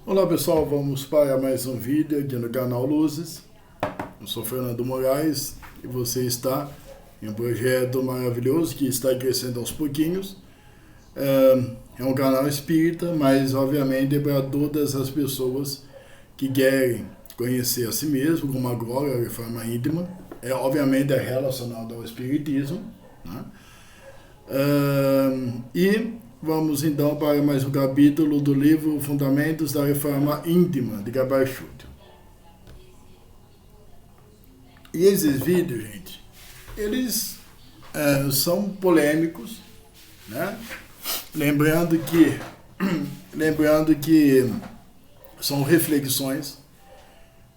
Olá pessoal, vamos para mais um vídeo aqui no canal Luzes. Eu sou Fernando Moraes e você está em um projeto maravilhoso que está crescendo aos pouquinhos. É um canal espírita, mas obviamente é para todas as pessoas que querem conhecer a si mesmo, como agora a reforma íntima. Obviamente é relacionado ao espiritismo, né? E vamos então para mais um capítulo do livro Fundamentos da Reforma Íntima, de Gabriel Schutter. E esses vídeos, gente, eles são polêmicos, né? Lembrando que são reflexões,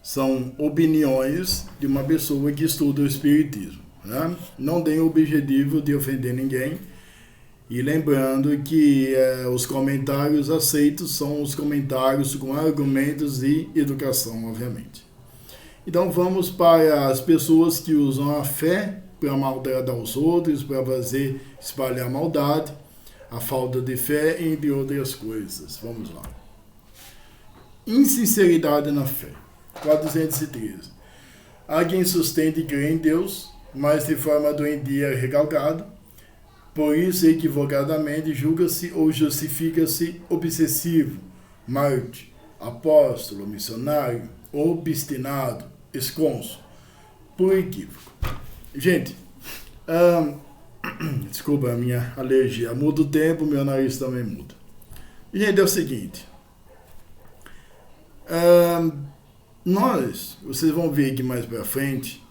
são opiniões de uma pessoa que estuda o espiritismo, né? Não tem o objetivo de ofender ninguém. E lembrando que os comentários aceitos são os comentários com argumentos de educação, obviamente. Então vamos para as pessoas que usam a fé para maltratar os outros, para fazer espalhar maldade, a falta de fé, entre outras coisas. Vamos lá. Insinceridade na fé. 413. Há quem sustente e crê em Deus, mas de forma doentia e recalcada. Por isso, equivocadamente, julga-se ou justifica-se obsessivo, mártir, apóstolo, missionário, obstinado, esconso, por equívoco. Gente, desculpa a minha alergia, muda o tempo, meu nariz também muda. Gente, é o seguinte, vocês vão ver aqui mais pra frente,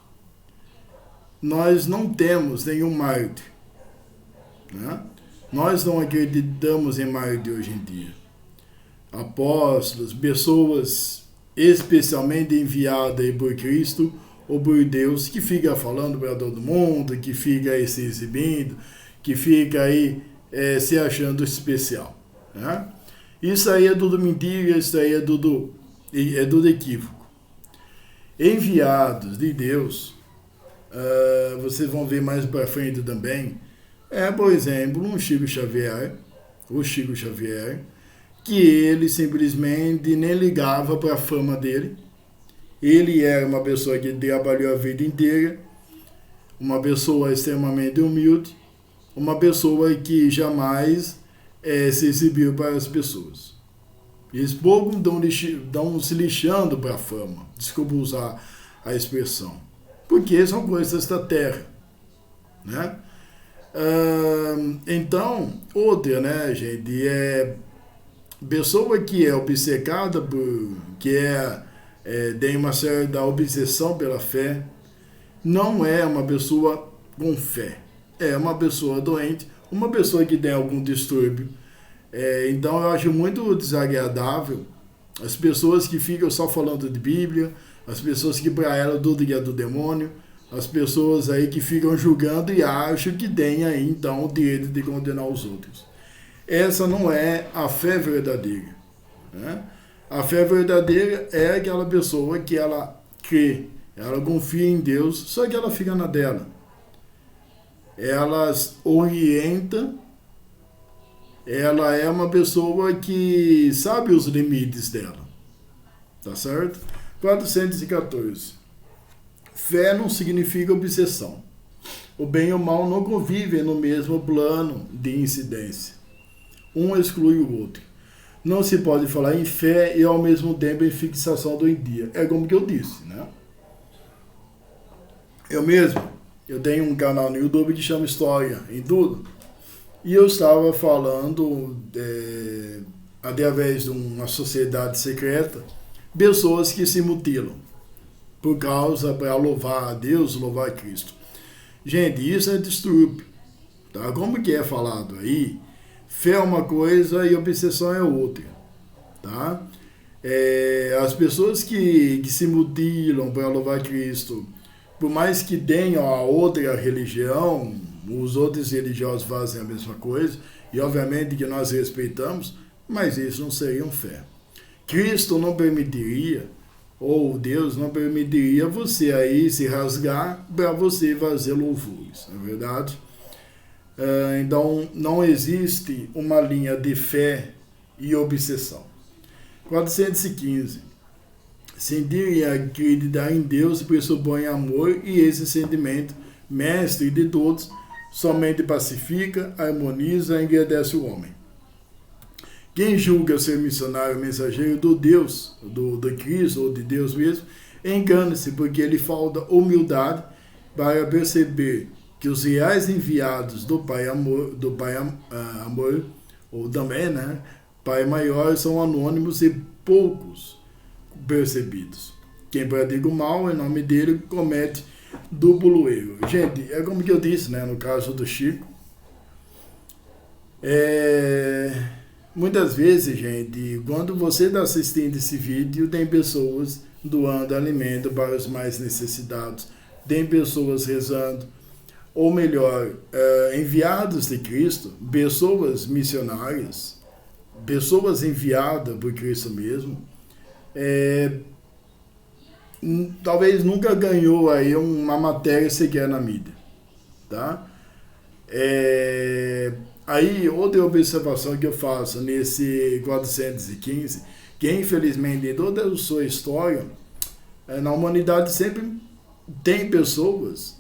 nós não temos nenhum mártir. Né? Nós não acreditamos em mártir hoje em dia. Apóstolos, pessoas especialmente enviadas por Cristo ou por Deus, que fica falando para todo mundo, que fica aí se exibindo, que fica aí se achando especial. Né? Isso aí é tudo mentira, isso aí é tudo equívoco. Enviados de Deus, vocês vão ver mais para frente também, por exemplo, o Chico Xavier, que ele simplesmente nem ligava para a fama dele. Ele era uma pessoa que trabalhou a vida inteira, uma pessoa extremamente humilde, uma pessoa que jamais se exibiu para as pessoas. Eles pouco estão se lixando para a fama, desculpa usar a expressão, porque são coisas da terra, né? Então, outra, né, gente, pessoa que é obcecada tem uma certa obsessão pela fé, não é uma pessoa com fé, é uma pessoa doente, uma pessoa que tem algum distúrbio. Então eu acho muito desagradável as pessoas que ficam só falando de Bíblia, as pessoas que para ela tudo é do demônio, as pessoas aí que ficam julgando e acham que tem aí então o direito de condenar os outros. Essa não é a fé verdadeira, né? A fé verdadeira é aquela pessoa que ela crê, ela confia em Deus, só que ela fica na dela. Ela orienta, ela é uma pessoa que sabe os limites dela, tá certo? 414. Fé não significa obsessão. O bem e o mal não convivem no mesmo plano de incidência. Um exclui o outro. Não se pode falar em fé e ao mesmo tempo em fixação do dia. É como que eu disse, né? Eu tenho um canal no YouTube que chama História em Tudo. E eu estava falando, através de uma sociedade secreta, pessoas que se mutilam por causa, para louvar a Deus, louvar a Cristo. Gente, isso é distúrbio, tá? Como que é falado aí, fé é uma coisa e obsessão é outra, tá? As pessoas que se mutilam para louvar Cristo, por mais que tenham a outra religião, os outros religiosos fazem a mesma coisa, e obviamente que nós respeitamos, mas isso não seria fé. Cristo não permitiria, ou Deus não permitiria você aí se rasgar para você fazer louvores, não é verdade? Então não existe uma linha de fé e obsessão. 415. Sentir e acreditar em Deus pressupõe amor, e esse sentimento, mestre de todos, somente pacifica, harmoniza e engrandece o homem. Quem julga ser missionário, mensageiro do Deus, do Cristo ou de Deus mesmo, engana-se, porque lhe falta humildade para perceber que os reais enviados do Pai Amor, ou também, né, Pai Maior, são anônimos e poucos percebidos. Quem pratica o mal, em nome dele, comete duplo erro. Gente, é como que eu disse, né, no caso do Chico. Muitas vezes, gente, quando você está assistindo esse vídeo, tem pessoas doando alimento para os mais necessitados, tem pessoas rezando, ou melhor, enviados de Cristo, pessoas missionárias, pessoas enviadas por Cristo mesmo, talvez nunca ganhou aí uma matéria sequer na mídia, tá? Aí, outra observação que eu faço nesse 415, que infelizmente em toda a sua história, na humanidade sempre tem pessoas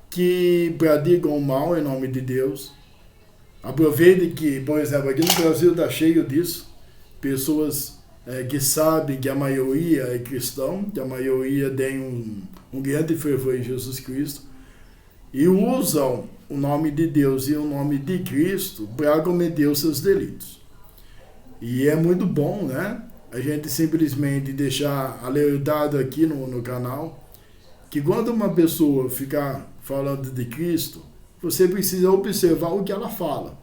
que praticam o mal em nome de Deus. Aproveite que, por exemplo, aqui no Brasil está cheio disso, pessoas que sabem que a maioria é cristão, que a maioria tem um grande fervor em Jesus Cristo, e usam o nome de Deus e o nome de Cristo para cometer os seus delitos. E é muito bom, né, a gente simplesmente deixar alertado aqui no canal, que quando uma pessoa ficar falando de Cristo, você precisa observar o que ela fala.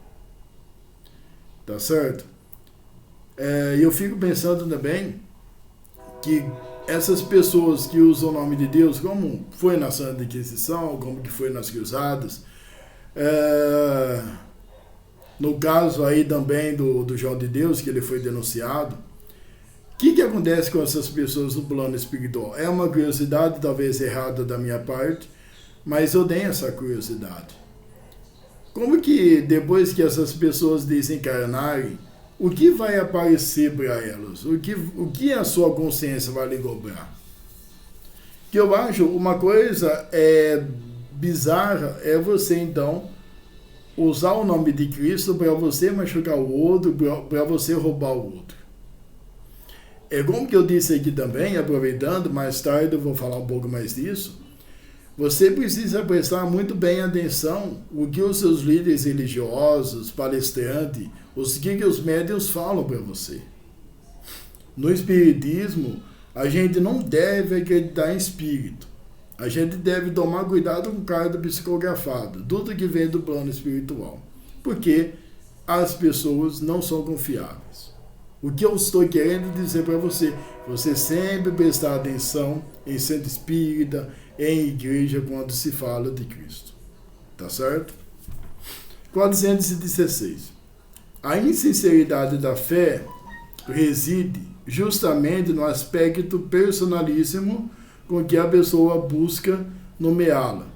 Tá certo? Eu fico pensando também que essas pessoas que usam o nome de Deus, como foi na Santa Inquisição, como que foi nas Cruzadas, no caso aí também do João de Deus, que ele foi denunciado, o que acontece com essas pessoas no plano espiritual? É uma curiosidade, talvez errada da minha parte, mas eu tenho essa curiosidade. Como que depois que essas pessoas desencarnarem, o que vai aparecer para elas? O que a sua consciência vai lhe cobrar? Que eu acho uma coisa bizarra é você então usar o nome de Cristo para você machucar o outro, para você roubar o outro. É como que eu disse aqui também, aproveitando, mais tarde eu vou falar um pouco mais disso, você precisa prestar muito bem atenção o que os seus líderes religiosos, palestrantes, os que os médiuns falam para você. No espiritismo, a gente não deve acreditar em espírito. A gente deve tomar cuidado com carta psicografada, tudo que vem do plano espiritual, porque as pessoas não são confiáveis. O que eu estou querendo dizer para você sempre prestar atenção em centro espírita, em igreja, quando se fala de Cristo. Tá certo? 416. A insinceridade da fé reside justamente no aspecto personalíssimo com que a pessoa busca nomeá-la.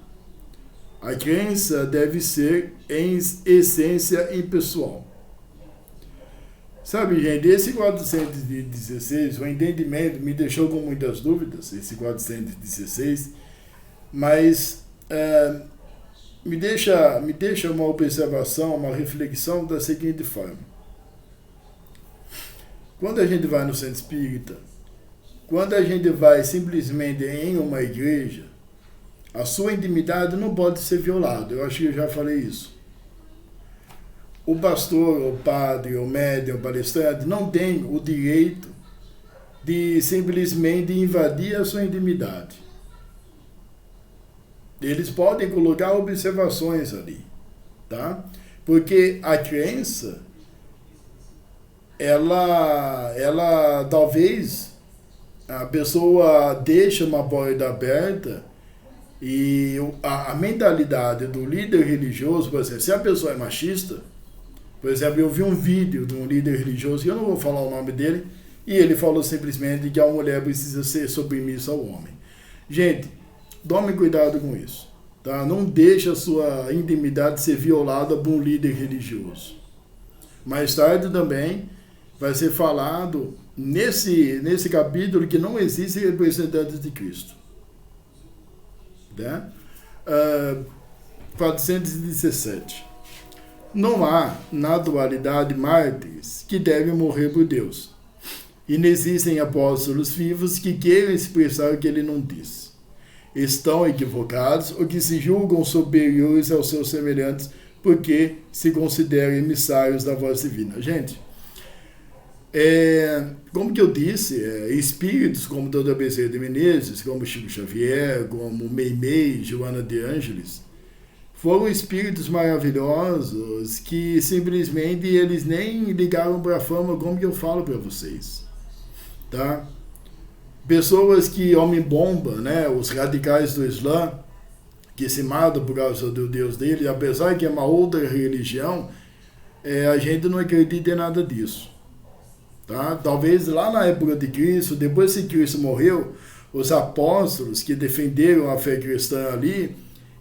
A crença deve ser, em essência, impessoal. Sabe, gente, esse 416, o entendimento me deixou com muitas dúvidas, esse 416, mas me deixa uma observação, uma reflexão da seguinte forma. Quando a gente vai no centro espírita, quando a gente vai simplesmente em uma igreja, a sua intimidade não pode ser violada. Eu acho que eu já falei isso. O pastor, o padre, o médium, o palestrante não tem o direito de simplesmente invadir a sua intimidade. Eles podem colocar observações ali, tá? Porque a crença, ela talvez a pessoa deixa uma porta aberta e a mentalidade do líder religioso, por exemplo, se a pessoa é machista, por exemplo, eu vi um vídeo de um líder religioso, e eu não vou falar o nome dele, e ele falou simplesmente que a mulher precisa ser submissa ao homem. Gente, tome cuidado com isso, tá? Não deixe a sua intimidade ser violada por um líder religioso. Mais tarde também, vai ser falado nesse capítulo que não existe representantes de Cristo. Né? 417. Não há, na atualidade, mártires que devem morrer por Deus. E não existem apóstolos vivos que queiram expressar o que ele não diz. Estão equivocados ou que se julgam superiores aos seus semelhantes porque se consideram emissários da voz divina. Gente, como que eu disse, espíritos como Dona Bezerra de Menezes, como Chico Xavier, como Meimei, Joana de Ângeles, foram espíritos maravilhosos que simplesmente eles nem ligaram para a fama, como que eu falo para vocês. Tá? Pessoas que homem-bomba, né, os radicais do Islã, que se matam por causa do Deus deles, apesar que é uma outra religião, a gente não acredita em nada disso. Tá? Talvez lá na época de Cristo, depois que Cristo morreu, os apóstolos que defenderam a fé cristã ali,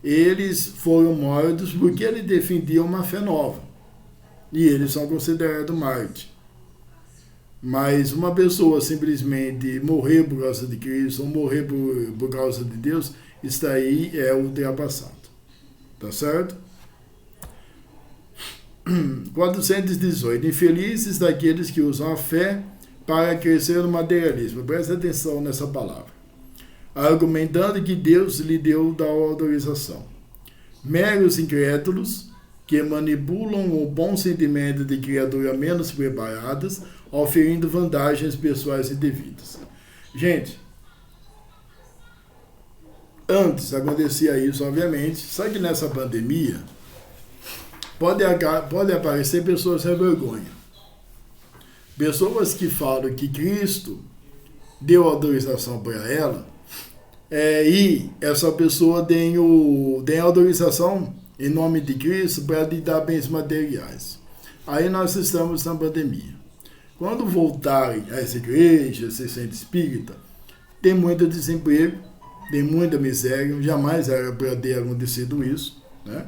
eles foram mortos porque eles defendiam uma fé nova. E eles são considerados mártires. Mas uma pessoa simplesmente morrer por causa de Cristo, ou morrer por causa de Deus, isso aí é ultrapassado. Tá certo? 418. Infelizes daqueles que usam a fé para crescer no materialismo. Presta atenção nessa palavra. Argumentando que Deus lhe deu da autorização. Meros incrédulos que manipulam o bom sentimento de criaturas menos preparadas, oferindo vantagens pessoais indevidas. Gente, antes acontecia isso, obviamente, só que nessa pandemia pode aparecer pessoas sem vergonha. Pessoas que falam que Cristo deu autorização para ela, e essa pessoa tem autorização em nome de Cristo para lhe dar bens materiais. Aí nós estamos na pandemia. Quando voltarem às igrejas, esse centro espírita, tem muito desemprego, tem muita miséria, jamais era para ter acontecido isso, né?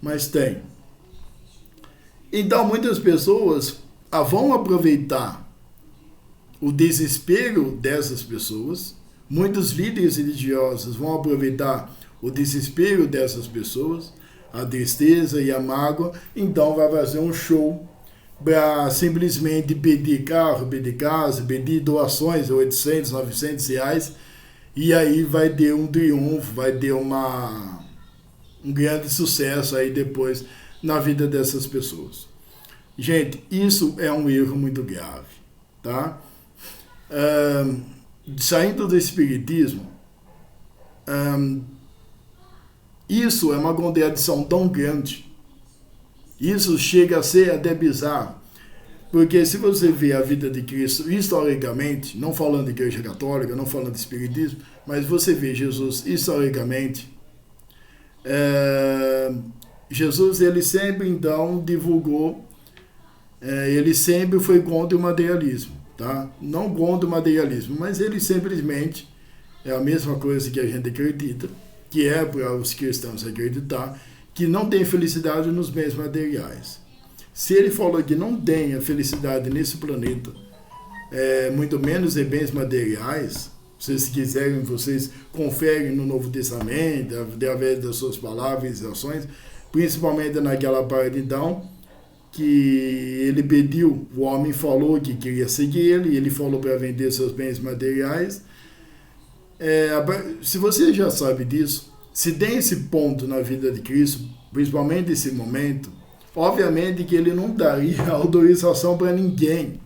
Mas tem. Então muitas pessoas vão aproveitar o desespero dessas pessoas, muitos líderes religiosos vão aproveitar o desespero dessas pessoas, a tristeza e a mágoa, então vai fazer um show para simplesmente pedir carro, pedir casa, pedir doações de 800, 900 reais, e aí vai ter um triunfo, vai ter um grande sucesso aí depois na vida dessas pessoas. Gente, isso é um erro muito grave, tá? Saindo do espiritismo, isso é uma contradição tão grande. Isso chega a ser até bizarro. Porque se você vê a vida de Cristo historicamente, não falando de Igreja Católica, não falando de Espiritismo, mas você vê Jesus historicamente, Jesus ele sempre então divulgou, ele sempre foi contra o materialismo, tá? Não contra o materialismo, mas ele simplesmente é a mesma coisa que a gente acredita, que é para os cristãos acreditar, que não tem felicidade nos bens materiais. Se ele falou que não tem a felicidade nesse planeta, muito menos em bens materiais, se quiserem, vocês conferem no Novo Testamento, através das suas palavras e ações, principalmente naquela parte então, que ele pediu, o homem falou que queria seguir ele, e ele falou para vender seus bens materiais. Se você já sabe disso, se tem esse ponto na vida de Cristo, principalmente esse momento, obviamente que ele não daria autorização para ninguém.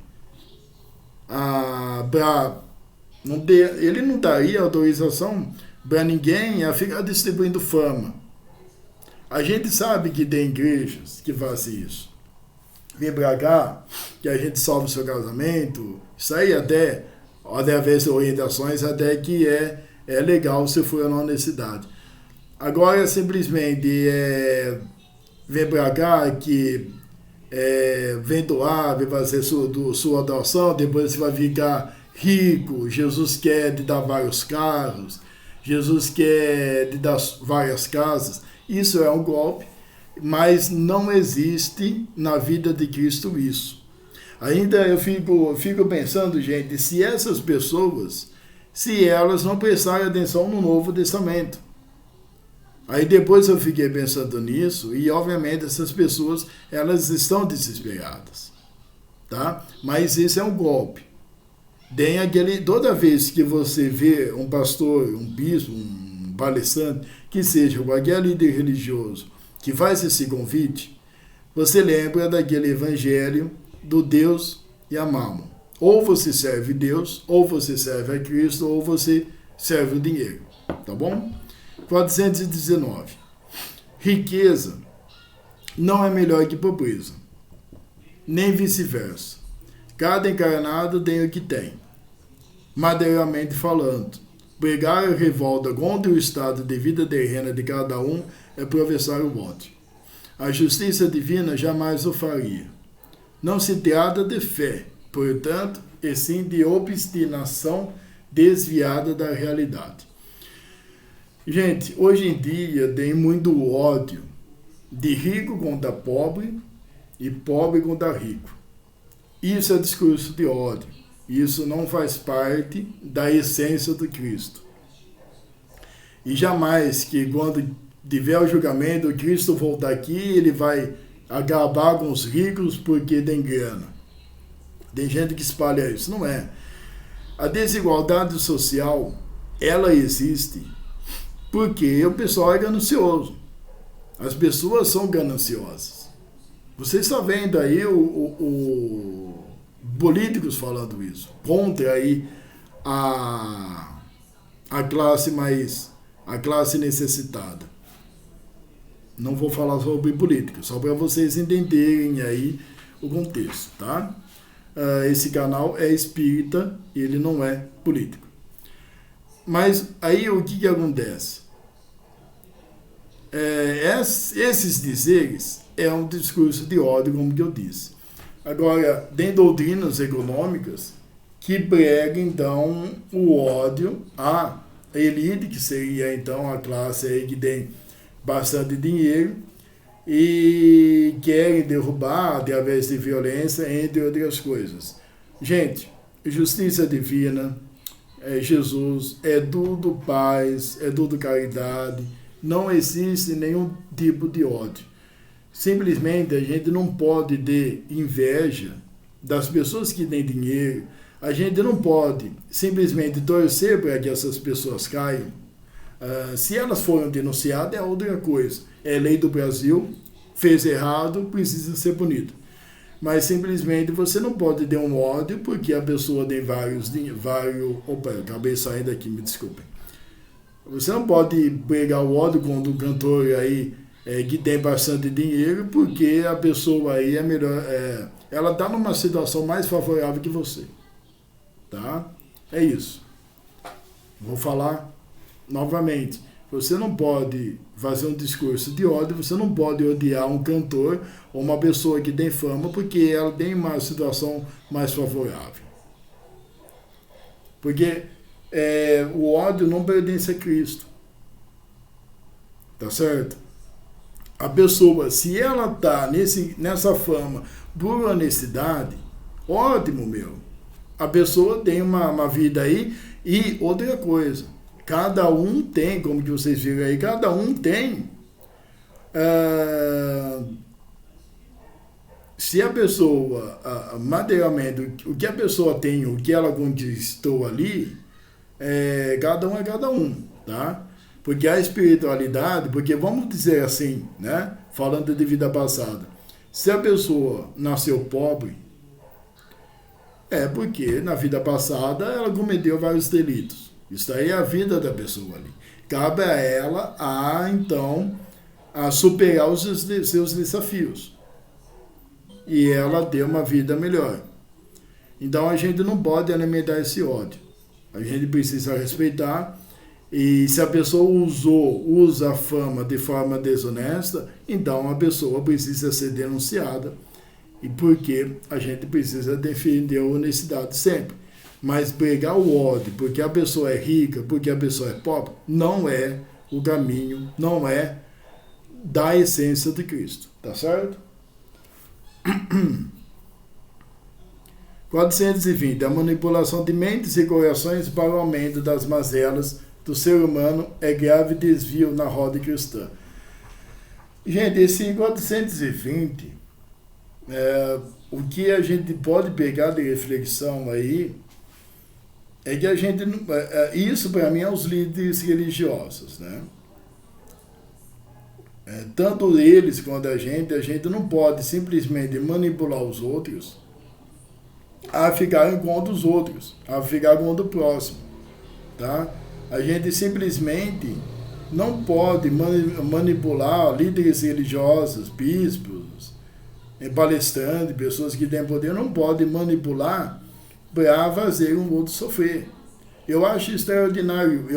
Ele não daria autorização para ninguém a ficar distribuindo fama. A gente sabe que tem igrejas que fazem isso. Vem para cá, que a gente salva o seu casamento, isso aí até através de orientações, até que é legal se for na honestidade. Agora, simplesmente, vem para cá que vem doar, vem fazer sua adoção, depois você vai ficar rico, Jesus quer te dar vários carros, Jesus quer te dar várias casas. Isso é um golpe, mas não existe na vida de Cristo isso. Ainda eu fico pensando, gente, se essas pessoas, se elas não prestarem atenção no Novo Testamento. Aí depois eu fiquei pensando nisso e, obviamente, essas pessoas, elas estão desesperadas, tá? Mas esse é um golpe. Toda vez que você vê um pastor, um bispo, um palestrante, que seja qualquer líder religioso, que faz esse convite, você lembra daquele evangelho do Deus e a Mammon. Ou você serve Deus, ou você serve a Cristo, ou você serve o dinheiro. Tá bom? 419. Riqueza não é melhor que pobreza, nem vice-versa. Cada encarnado tem o que tem, materialmente falando. Pregar a revolta contra o estado de vida terrena de cada um é professar o ódio. A justiça divina jamais o faria. Não se trata de fé, portanto, e sim de obstinação desviada da realidade. Gente, hoje em dia tem muito ódio de rico contra pobre e pobre contra rico. Isso é discurso de ódio. Isso não faz parte da essência do Cristo. E jamais que quando tiver o julgamento, o Cristo voltar aqui, ele vai acabar com os ricos porque tem grana. Tem gente que espalha isso. Não é. A desigualdade social, ela existe porque o pessoal é ganancioso. As pessoas são gananciosas. Você está vendo aí políticos falando isso, contra aí a classe necessitada. Não vou falar sobre política, só para vocês entenderem aí o contexto, tá? Esse canal é espírita, ele não é político. Mas aí o que acontece? Esses dizeres é um discurso de ódio, como que eu disse. Agora, tem doutrinas econômicas que pregam, então, o ódio à elite, que seria, então, a classe aí que tem bastante dinheiro e querem derrubar através de violência, entre outras coisas. Gente, justiça divina, Jesus, é tudo paz, é tudo caridade, não existe nenhum tipo de ódio. Simplesmente a gente não pode ter inveja das pessoas que têm dinheiro, a gente não pode simplesmente torcer para que essas pessoas caiam. Se elas foram denunciadas é outra coisa, é lei do Brasil, fez errado, precisa ser punido. Mas simplesmente você não pode ter um ódio porque a pessoa tem vários... Opa, eu acabei saindo aqui, me desculpem. Você não pode pegar o ódio quando o cantor aí que tem bastante dinheiro porque a pessoa aí é melhor... ela está numa situação mais favorável que você. Tá? É isso. Vou falar novamente. Você não pode fazer um discurso de ódio, você não pode odiar um cantor ou uma pessoa que tem fama porque ela tem uma situação mais favorável. Porque o ódio não pertence a Cristo. Tá certo? A pessoa, se ela está nessa fama por honestidade, ótimo, meu. A pessoa tem uma vida aí e outra coisa. Cada um tem, como que vocês viram aí, cada um tem. Se a pessoa, materialmente, o que a pessoa tem, o que ela conquistou ali, cada um é cada um, tá? Porque a espiritualidade, porque vamos dizer assim, né? Falando de vida passada, se a pessoa nasceu pobre, porque na vida passada ela cometeu vários delitos. Isso aí é a vida da pessoa ali. Cabe a ela, então, a superar os seus desafios. E ela ter uma vida melhor. Então a gente não pode alimentar esse ódio. A gente precisa respeitar. E se a pessoa usa a fama de forma desonesta, então a pessoa precisa ser denunciada. E porque a gente precisa defender a honestidade sempre. Mas pregar o ódio porque a pessoa é rica, porque a pessoa é pobre, não é o caminho, não é da essência de Cristo. Tá certo? 420. A manipulação de mentes e corações para o aumento das mazelas do ser humano é grave desvio na roda cristã. Gente, esse 420, o que a gente pode pegar de reflexão aí é que a gente, isso para mim é os líderes religiosos, né? Tanto eles quanto a gente não pode simplesmente manipular os outros a ficar com dos outros, a ficar com do próximo, tá? A gente simplesmente não pode manipular líderes religiosos, bispos, palestrantes, pessoas que têm poder, não pode manipular para fazer um outro sofrer. Eu acho extraordinário,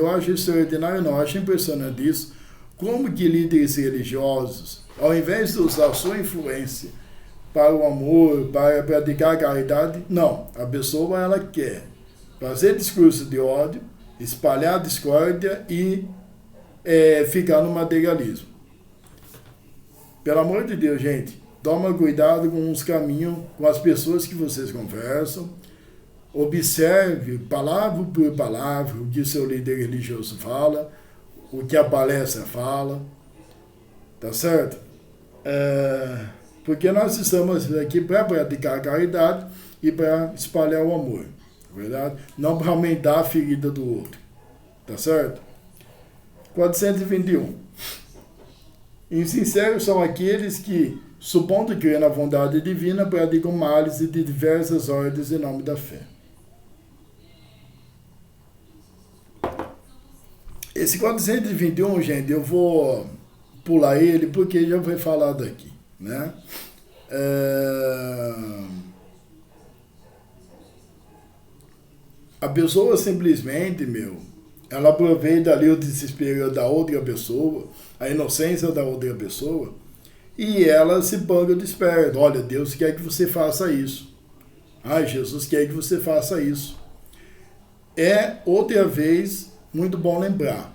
não, acho impressionante isso, como que líderes religiosos, ao invés de usar a sua influência para o amor, para praticar a caridade, não, a pessoa ela quer fazer discurso de ódio, espalhar discórdia e ficar no materialismo. Pelo amor de Deus, gente, toma cuidado com os caminhos, com as pessoas que vocês conversam, observe palavra por palavra o que o seu líder religioso fala, o que a palestra fala, tá certo? Porque nós estamos aqui para praticar a caridade e para espalhar o amor, verdade? Não para aumentar a ferida do outro, tá certo? 421. Insinceros são aqueles que, supondo crer na vontade divina, praticam males de diversas ordens em nome da fé. Esse 421, gente, eu vou pular ele porque já foi falado aqui, né? A pessoa simplesmente, ela aproveita ali o desespero da outra pessoa, a inocência da outra pessoa, e ela se panga de esperto. Olha, Deus quer que você faça isso. Jesus quer que você faça isso. Outra vez, muito bom lembrar.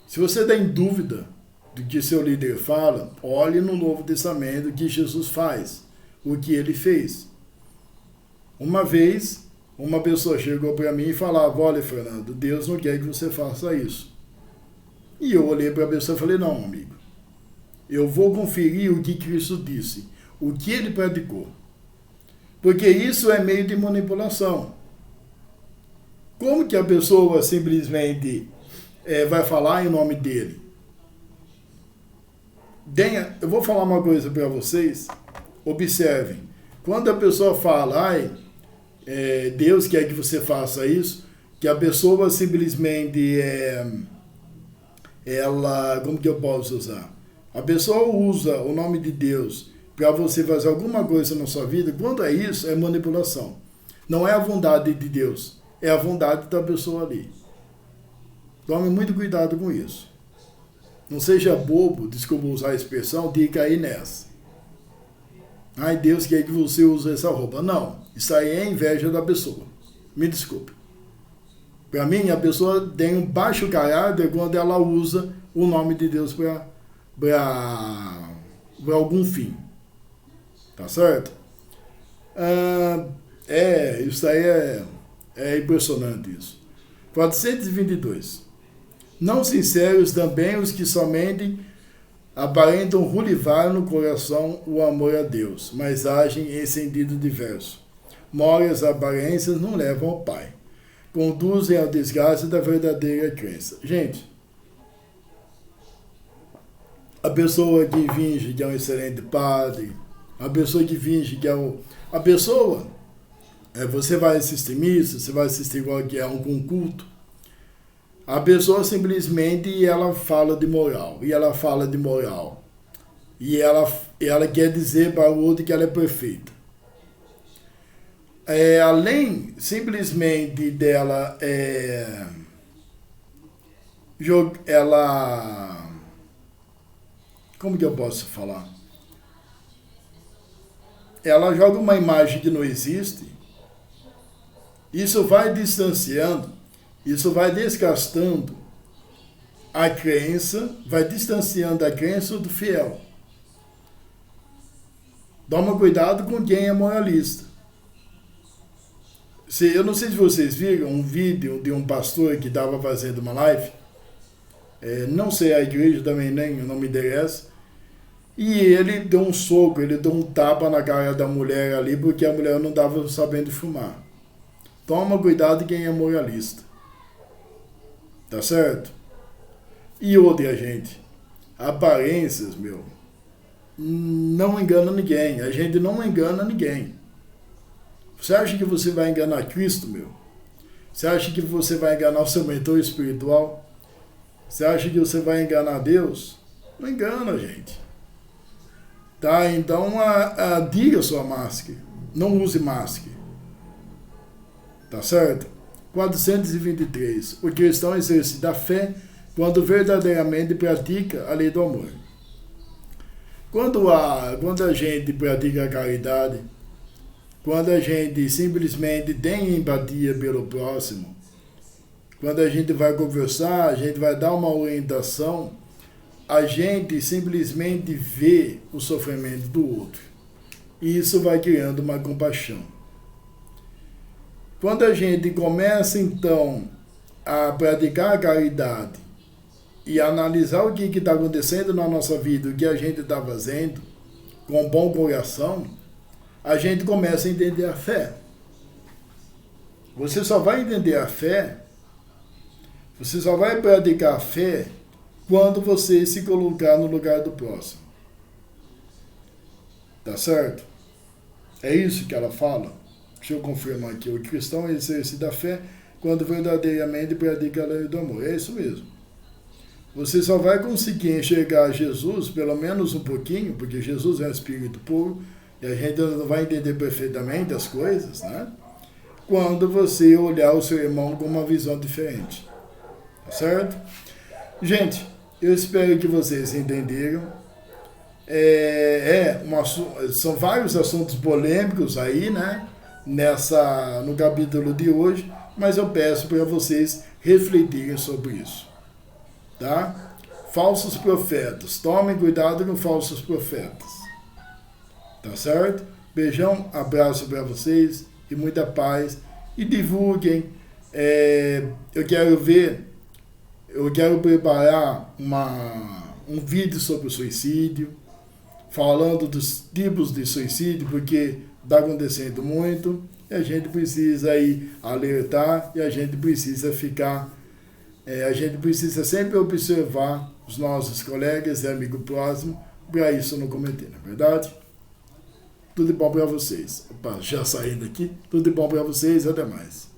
Se você tem dúvida do que seu líder fala, olhe no Novo Testamento o que Jesus faz, o que ele fez. Uma vez, uma pessoa chegou para mim e falava: olha, Fernando, Deus não quer que você faça isso. E eu olhei para a pessoa e falei: não, amigo, eu vou conferir o que Cristo disse, o que ele praticou. Porque isso é meio de manipulação. Como que a pessoa simplesmente vai falar em nome dele? Eu vou falar uma coisa para vocês, observem. Quando a pessoa fala, Deus quer que você faça isso, que a pessoa simplesmente como que eu posso usar? A pessoa usa o nome de Deus para você fazer alguma coisa na sua vida, quando é isso, é manipulação. Não é a vontade de Deus, é a vontade da pessoa ali. Tome muito cuidado com isso. Não seja bobo, desculpa usar a expressão, de cair nessa. Deus quer que você use essa roupa. Não, isso aí é inveja da pessoa. Me desculpe. Para mim, a pessoa tem um baixo caráter quando ela usa o nome de Deus para algum fim. Tá certo? Isso aí é impressionante isso. 422. Não sinceros também os que somente aparentam rulivar no coração o amor a Deus, mas agem em sentido diverso. Moras aparências não levam ao Pai. Conduzem ao desgaste da verdadeira crença. Gente, a pessoa que finge que é um excelente padre, a pessoa que finge que é a pessoa, você vai assistir missa, você vai assistir igual que é um culto. A pessoa simplesmente ela fala de moral, e ela fala de moral. E ela quer dizer para o outro que ela é perfeita. Além simplesmente dela como que eu posso falar? Ela joga uma imagem que não existe. Isso vai distanciando, isso vai desgastando a crença, vai distanciando a crença do fiel. Toma cuidado com quem é moralista. Eu não sei se vocês viram um vídeo de um pastor que estava fazendo uma live. Não sei a igreja também, nem não me interessa. E ele deu um soco, ele deu um tapa na cara da mulher ali, porque a mulher não estava sabendo fumar. Toma cuidado quem é moralista. Tá certo? E outra, gente. Aparências, não engana ninguém. A gente não engana ninguém. Você acha que você vai enganar Cristo, Você acha que você vai enganar o seu mentor espiritual? Você acha que você vai enganar Deus? Não engana, gente. Tá? Então, diga sua máscara. Não use máscara. Tá certo? 423. O cristão exercita a fé quando verdadeiramente pratica a lei do amor. Quando a gente pratica a caridade, quando a gente simplesmente tem empatia pelo próximo, quando a gente vai conversar, a gente vai dar uma orientação, a gente simplesmente vê o sofrimento do outro. E isso vai criando uma compaixão. Quando a gente começa, então, a praticar a caridade e analisar o que está acontecendo na nossa vida, o que a gente está fazendo, com bom coração, a gente começa a entender a fé. Você só vai entender a fé, você só vai praticar a fé quando você se colocar no lugar do próximo. Tá certo? É isso que ela fala. Deixa eu confirmar aqui. O cristão exercita a fé quando verdadeiramente pratica a lei do amor. É isso mesmo. Você só vai conseguir enxergar Jesus, pelo menos um pouquinho, porque Jesus é um espírito puro, e a gente não vai entender perfeitamente as coisas, né? Quando você olhar o seu irmão com uma visão diferente. Tá certo? Gente, eu espero que vocês entenderam. São vários assuntos polêmicos aí, né? No capítulo de hoje, mas eu peço para vocês refletirem sobre isso. Tá? Falsos profetas. Tomem cuidado com falsos profetas. Tá certo? Beijão, abraço para vocês e muita paz. E divulguem. Eu quero preparar um vídeo sobre o suicídio, falando dos tipos de suicídio, porque está acontecendo muito, e a gente precisa aí alertar, e a gente precisa a gente precisa sempre observar os nossos colegas e amigos próximos, para isso não cometer, não é verdade? Tudo de bom para vocês. Opa, já saindo aqui, tudo de bom para vocês, até mais.